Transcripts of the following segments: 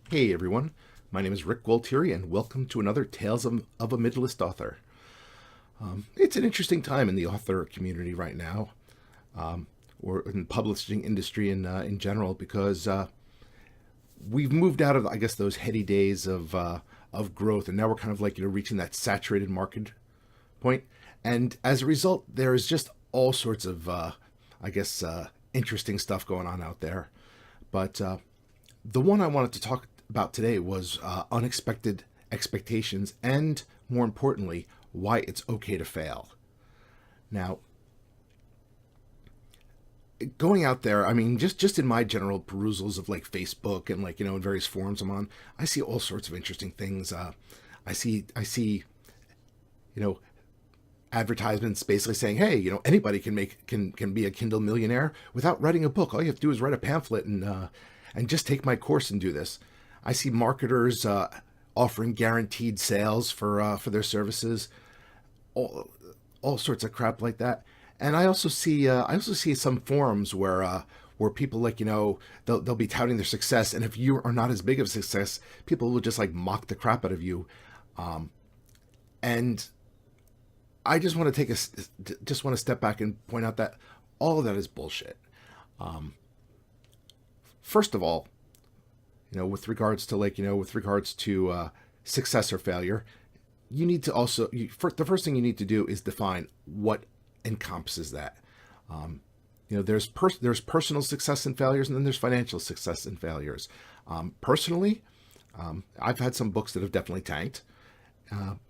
Hey everyone, my name is Rick Gualtieri, and welcome to another Tales of a Midlist Author. It's an interesting time in the author community right now, or in the publishing industry in general, because we've moved out of, I guess, those heady days of growth, and now we're kind of like reaching that saturated market point, and as a result, there is just all sorts of, I guess, interesting stuff going on out there. But the one I wanted to talk about today was unexpected expectations, and more importantly, why it's okay to fail. Now, going out there, I mean, just in my general perusals of like Facebook and like in various forums I'm on, I see all sorts of interesting things. I see you know advertisements basically saying, hey, anybody can be a Kindle millionaire without writing a book. All you have to do is write a pamphlet and just take my course and do this. I see marketers offering guaranteed sales for their services, all all sorts of crap like that. And I also see some forums where people like they'll be touting their success, and if you are not as big of a success, people will just like mock the crap out of you. And I just want to just want to step back and point out that all of that is bullshit. Um, First of all, with regards to success or failure, you need to the first thing you need to do is define what encompasses that. Um, there's personal success and failures, and then there's financial success and failures. Personally, I've had some books that have definitely tanked.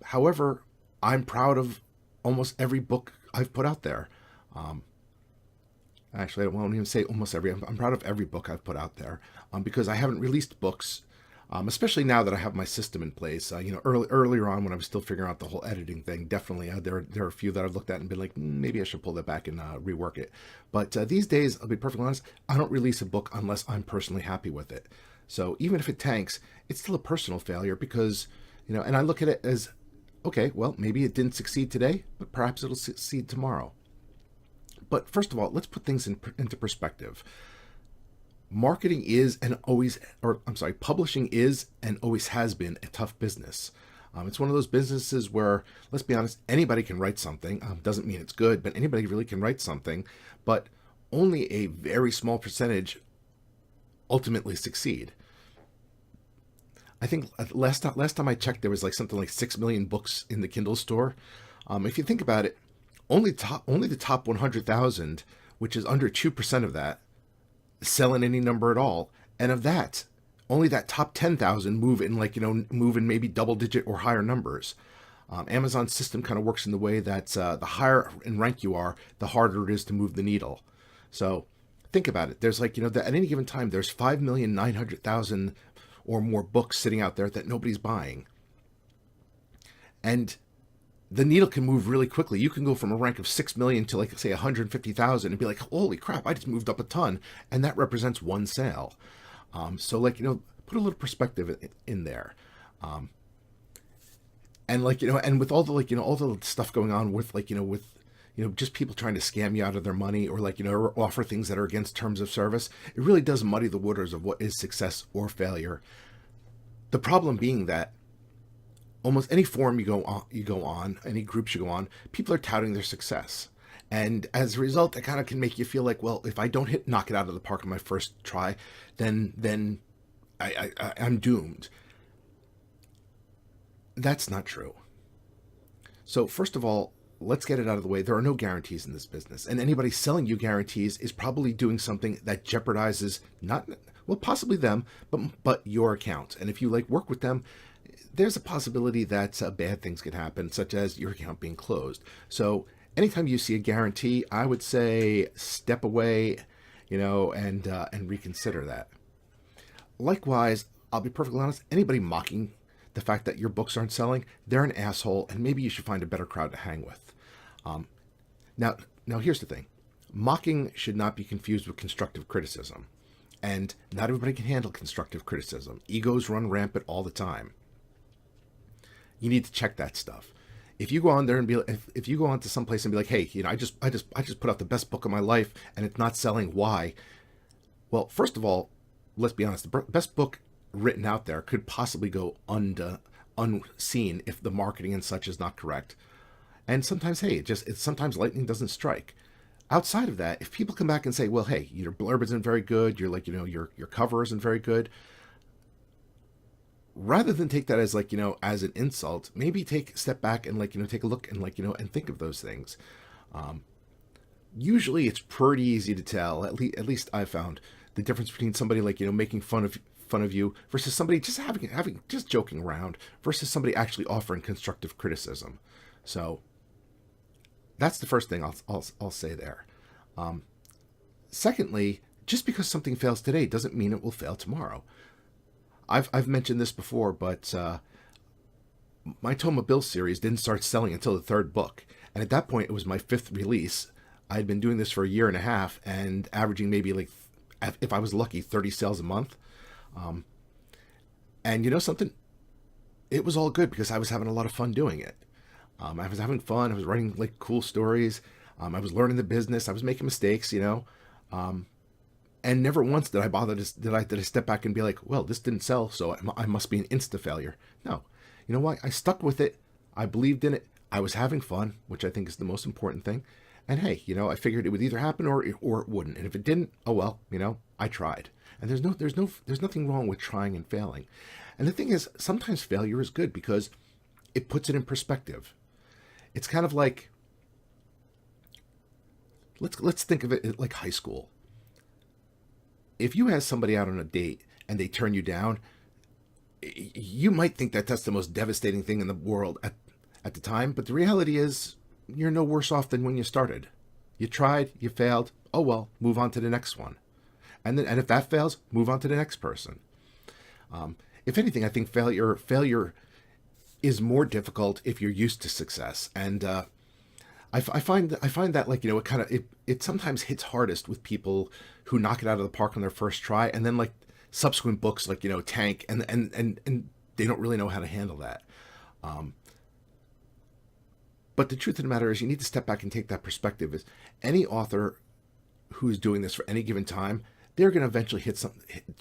However, I'm proud of almost every book I've put out there. Um, Actually, I won't even say almost every. I'm proud of every book I've put out there, because I haven't released books, especially now that I have my system in place. Earlier on when I was still figuring out the whole editing thing, definitely there are a few that I've looked at and been like, maybe I should pull that back and rework it. But these days, I'll be perfectly honest, I don't release a book unless I'm personally happy with it. So even if it tanks, it's still a personal failure because and I look at it as, okay, well, maybe it didn't succeed today, but perhaps it'll succeed tomorrow. But first of all, let's put things into perspective. Marketing is and always, or I'm sorry, publishing is and always has been a tough business. It's one of those businesses where, let's be honest, anybody can write something. Doesn't mean it's good, but anybody really can write something. But only a very small percentage ultimately succeed. I think last time I checked, there was like something like 6 million books in the Kindle store. If you think about it, only the top 100,000, which is under 2% of that, sell in any number at all. And of that, only that top 10,000 move in maybe double digit or higher numbers. Amazon's system kind of works in the way that the higher in rank you are, the harder it is to move the needle. So think about it. There's at any given time, there's 5,900,000 or more books sitting out there that nobody's buying. And the needle can move really quickly. You can go from a rank of 6 million to like say 150,000 and be like, holy crap, I just moved up a ton, and that represents one sale. So put a little perspective in there. Um, and and with all the all the stuff going on with just people trying to scam you out of their money, or or offer things that are against terms of service, it really does muddy the waters of what is success or failure. The problem being that almost any forum you go on, any groups you go on, people are touting their success. And as a result, that kind of can make you feel like, well, if I don't knock it out of the park on my first try, then I'm doomed. That's not true. So first of all, let's get it out of the way. There are no guarantees in this business, and anybody selling you guarantees is probably doing something that jeopardizes not well possibly them, but your account. And if you work with them, there's a possibility that bad things can happen, such as your account being closed. So anytime you see a guarantee, I would say step away, and reconsider that. Likewise, I'll be perfectly honest, anybody mocking the fact that your books aren't selling, they're an asshole, and maybe you should find a better crowd to hang with. Um, now, here's the thing. Mocking should not be confused with constructive criticism. And not everybody can handle constructive criticism. Egos run rampant all the time. You need to check that stuff. If you go on there and if you go on to some place and be like, hey, I just put out the best book of my life and it's not selling, why? Well, first of all, let's be honest. The best book written out there could possibly go unseen if the marketing and such is not correct. And sometimes, hey, sometimes lightning doesn't strike. Outside of that, if people come back and say, well, hey, your blurb isn't very good, you're like, your cover isn't very good, rather than take that as like, as an insult, maybe take a step back and like, take a look and like, and think of those things. Usually it's pretty easy to tell, at least I've found, the difference between somebody like, making fun of you versus somebody just having just joking around versus somebody actually offering constructive criticism. So that's the first thing I'll say there. Secondly, just because something fails today doesn't mean it will fail tomorrow. I've mentioned this before, but my Toma Bill series didn't start selling until the third book, and at that point it was my fifth release. I had been doing this for a year and a half and averaging maybe like, if I was lucky, 30 sales a month. And you know something? It was all good because I was having a lot of fun doing it. I was having fun. I was writing like cool stories. I was learning the business. I was making mistakes, and never once did I bother did I step back and be like, well, this didn't sell, so I must be an insta failure. No, you know why? I stuck with it. I believed in it. I was having fun, which I think is the most important thing. And hey, I figured it would either happen or it wouldn't. And if it didn't, oh well, I tried. And there's nothing wrong with trying and failing. And the thing is, sometimes failure is good because it puts it in perspective. It's kind of like, let's think of it like high school. If you ask somebody out on a date and they turn you down, you might think that that's the most devastating thing in the world at the time, but the reality is you're no worse off than when you started. You tried, you failed, oh well, move on to the next one. And if that fails, move on to the next person. If anything, I think failure is more difficult if you're used to success. And I find that like, it sometimes hits hardest with people who knock it out of the park on their first try, and then like subsequent books like, tank, and they don't really know how to handle that. But the truth of the matter is you need to step back and take that perspective. Is any author who's doing this for any given time, they're going to eventually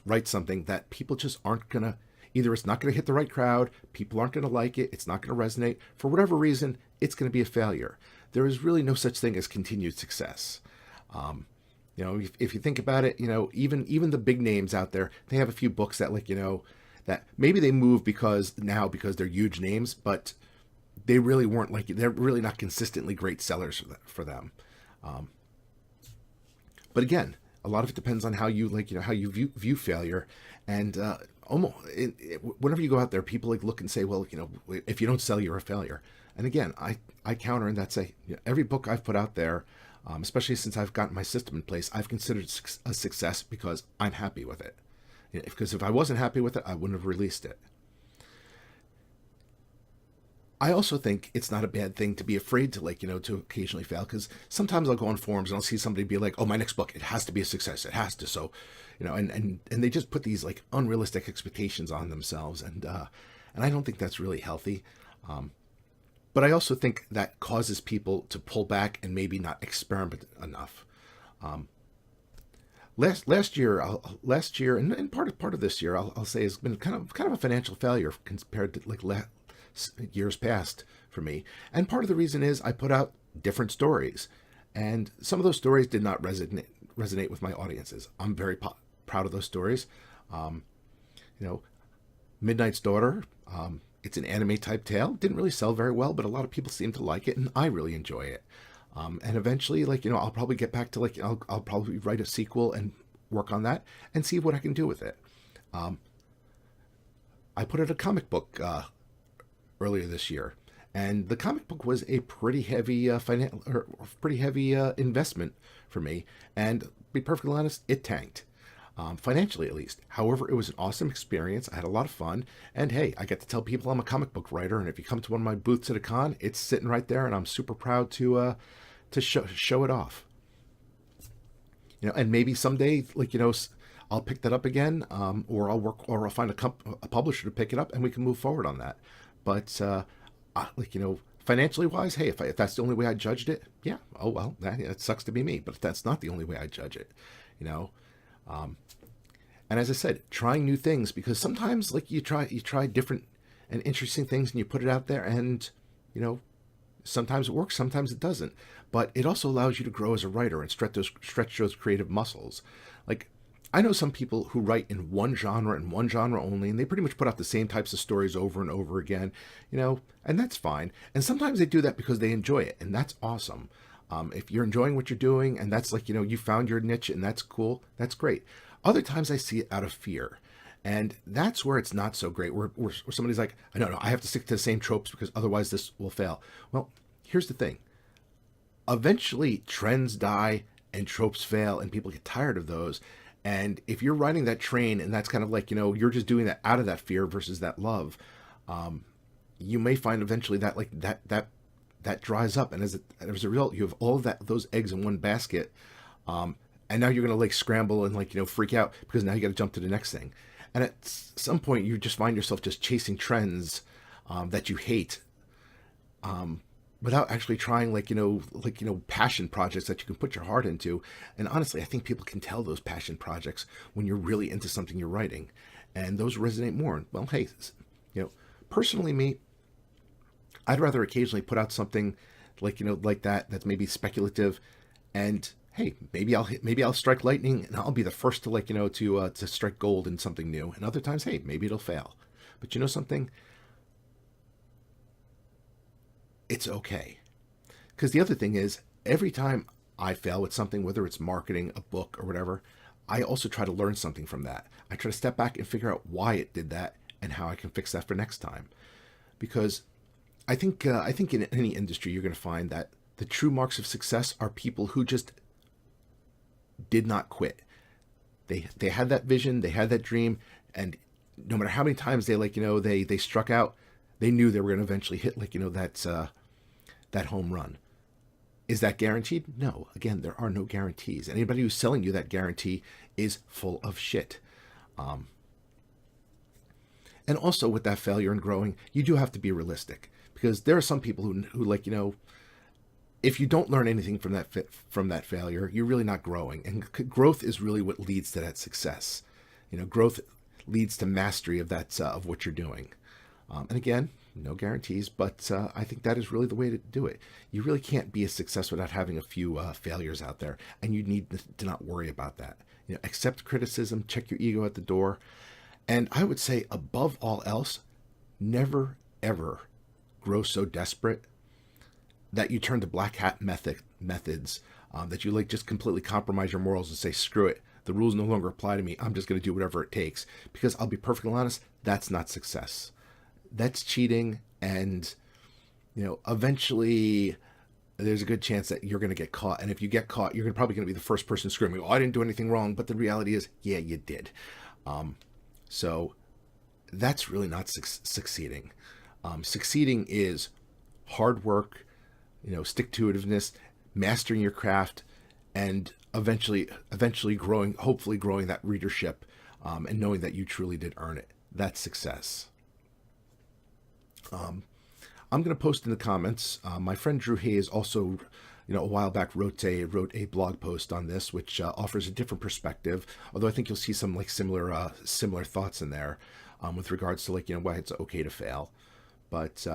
write something that people just aren't going to, either it's not going to hit the right crowd, people aren't going to like it, it's not going to resonate. For whatever reason, it's going to be a failure. There is really no such thing as continued success. If you think about it, even the big names out there, they have a few books that like, that maybe they move because they're huge names, but they really weren't like, they're really not consistently great sellers for them. But again, a lot of it depends on how you how you view failure. And whenever you go out there, people like look and say, well, if you don't sell, you're a failure. And again, I counter and that say, every book I've put out there, especially since I've gotten my system in place, I've considered a success because I'm happy with it. Because if I wasn't happy with it, I wouldn't have released it. I also think it's not a bad thing to be afraid to to occasionally fail, because sometimes I'll go on forums and I'll see somebody be like, oh, my next book, it has to be a success. It has to. So, and they just put these like unrealistic expectations on themselves. And I don't think that's really healthy. But I also think that causes people to pull back and maybe not experiment enough. Last year, and part of this year, I'll say has been kind of a financial failure compared to like years past for me. And part of the reason is I put out different stories, and some of those stories did not resonate with my audiences. I'm very proud of those stories. Midnight's Daughter, it's an anime type tale. Didn't really sell very well, but a lot of people seem to like it, and I really enjoy it. And eventually, I'll probably get back to I'll probably write a sequel and work on that and see what I can do with it. I put out a comic book earlier this year, and the comic book was a pretty heavy investment for me. And to be perfectly honest, it tanked. Financially at least. However, it was an awesome experience. I had a lot of fun, and hey, I get to tell people I'm a comic book writer. And if you come to one of my booths at a con, it's sitting right there, and I'm super proud to show it off. And maybe someday, I'll pick that up again, or I'll find a publisher to pick it up, and we can move forward on that. But financially wise, hey, if that's the only way I judged it, yeah, oh well, that sucks to be me. But if that's not the only way I judge it, And as I said, trying new things, because sometimes like you try different and interesting things and you put it out there, and you know, sometimes it works, sometimes it doesn't. But it also allows you to grow as a writer and stretch those creative muscles. Like, I know some people who write in one genre and one genre only, and they pretty much put out the same types of stories over and over again, and that's fine. And sometimes they do that because they enjoy it, and that's awesome. If you're enjoying what you're doing, and that's like, you found your niche, and that's cool, that's great. Other times I see it out of fear. And that's where it's not so great, where somebody's like, no, I have to stick to the same tropes because otherwise this will fail. Well, here's the thing. Eventually, trends die and tropes fail, and people get tired of those. And if you're riding that train, and that's kind of like, you're just doing that out of that fear versus that love, you may find eventually that like that dries up, and as a result, you have all of those eggs in one basket, and now you're gonna like scramble and like freak out because now you got to jump to the next thing. And at some point, you just find yourself just chasing trends that you hate, without actually trying passion projects that you can put your heart into. And honestly, I think people can tell those passion projects when you're really into something you're writing, and those resonate more. Well, hey, personally, me, I'd rather occasionally put out something like that's maybe speculative, and hey, maybe I'll strike lightning and I'll be the first to to strike gold in something new. And other times, hey, maybe it'll fail. But you know something? It's okay. Because the other thing is, every time I fail with something, whether it's marketing, a book, or whatever, I also try to learn something from that. I try to step back and figure out why it did that and how I can fix that for next time. Because I think in any industry, you're going to find that the true marks of success are people who just did not quit. They had that vision, they had that dream, and no matter how many times they struck out, they knew they were going to eventually hit that home run. Is that guaranteed? No. Again, there are no guarantees. Anybody who's selling you that guarantee is full of shit. And also with that failure and growing, you do have to be realistic, because there are some people who if you don't learn anything from that failure, you're really not growing. And growth is really what leads to that success. Growth leads to mastery of of what you're doing. And again, no guarantees, but I think that is really the way to do it. You really can't be a success without having a few failures out there, and you need to not worry about that. Accept criticism, check your ego at the door, and I would say above all else, never ever grow so desperate that you turn to black hat methods, that you just completely compromise your morals and say, screw it, the rules no longer apply to me, I'm just going to do whatever it takes. Because I'll be perfectly honest, that's not success. That's cheating, and eventually there's a good chance that you're going to get caught. And if you get caught, you're probably going to be the first person screaming, oh, I didn't do anything wrong. But the reality is, yeah, you did. So that's really not succeeding. Succeeding is hard work, stick-to-itiveness, mastering your craft, and eventually hopefully growing that readership, and knowing that you truly did earn it. That's success. I'm going to post in the comments. My friend Drew Hayes also, a while back wrote a blog post on this, which offers a different perspective. Although I think you'll see some similar thoughts in there, with regards to why it's okay to fail. But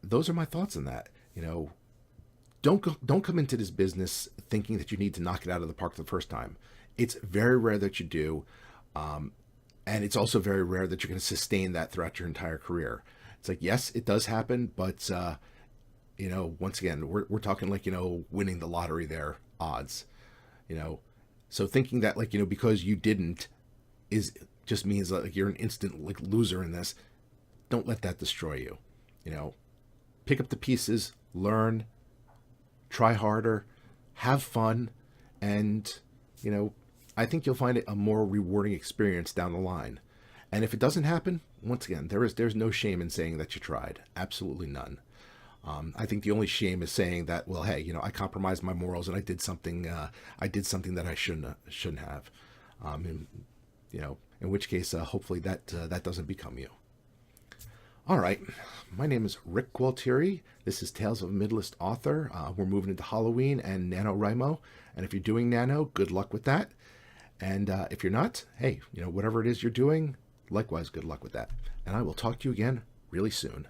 those are my thoughts on that. Don't come into this business thinking that you need to knock it out of the park the first time. It's very rare that you do. And it's also very rare that you're going to sustain that throughout your entire career. It's like, yes, it does happen, but, once again, we're talking winning the lottery there, odds, So thinking that because you didn't just means you're an instant loser in this. Don't let that destroy you. Pick up the pieces, learn, try harder, have fun, and, I think you'll find it a more rewarding experience down the line. And if it doesn't happen, once again, there's no shame in saying that you tried. Absolutely none. I think the only shame is saying that, well, hey, I compromised my morals and I did something that I shouldn't have. In which case, hopefully that doesn't become you. All right, my name is Rick Gualtieri. This is Tales of a Midlist Author. We're moving into Halloween and NaNoWriMo. And if you're doing Nano, good luck with that. And if you're not, hey, whatever it is you're doing, likewise, good luck with that. And I will talk to you again really soon.